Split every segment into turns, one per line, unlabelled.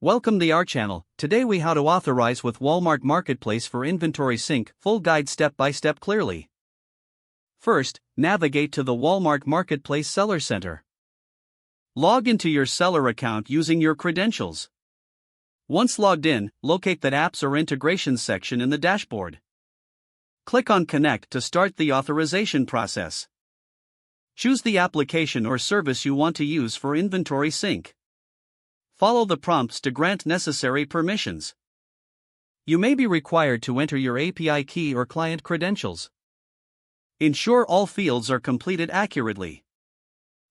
Welcome to our channel. Today we how to authorize with Walmart Marketplace for inventory sync, full guide step by step clearly. First, navigate to the Walmart Marketplace Seller Center. Log into your seller account using your credentials. Once logged in, locate the Apps or Integrations section in the dashboard. Click on Connect to start the authorization process. Choose the application or service you want to use for inventory sync. Follow the prompts to grant necessary permissions. You may be required to enter your API key or client credentials. Ensure all fields are completed accurately.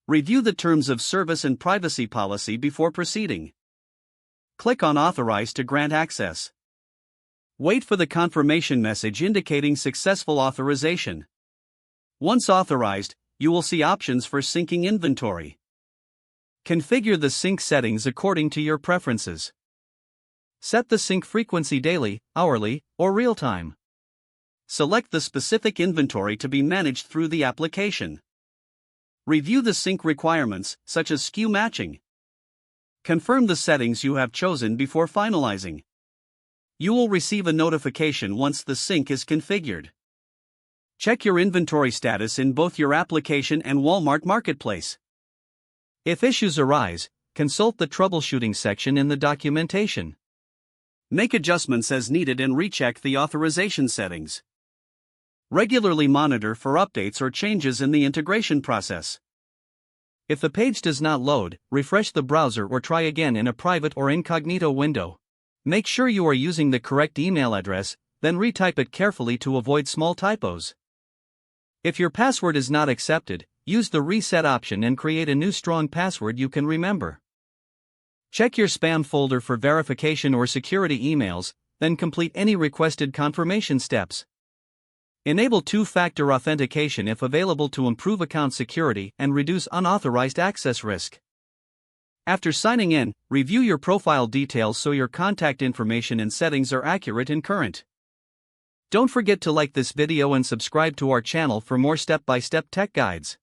Review the terms of service and privacy policy before proceeding. Click on Authorize to grant access. Wait for the confirmation message indicating successful authorization. Once authorized, you will see options for syncing inventory. Configure the sync settings according to your preferences. Set the sync frequency daily, hourly, or real-time. Select the specific inventory to be managed through the application. Review the sync requirements, such as SKU matching. Confirm the settings you have chosen before finalizing. You will receive a notification once the sync is configured. Check your inventory status in both your application and Walmart Marketplace. If issues arise, consult the troubleshooting section in the documentation. Make adjustments as needed and recheck the authorization settings. Regularly monitor for updates or changes in the integration process. If the page does not load, refresh the browser or try again in a private or incognito window. Make sure you are using the correct email address, then retype it carefully to avoid small typos. If your password is not accepted, use the reset option and create a new strong password you can remember. Check your spam folder for verification or security emails, then complete any requested confirmation steps. Enable two-factor authentication if available to improve account security and reduce unauthorized access risk. After signing in, review your profile details so your contact information and settings are accurate and current. Don't forget to like this video and subscribe to our channel for more step-by-step tech guides.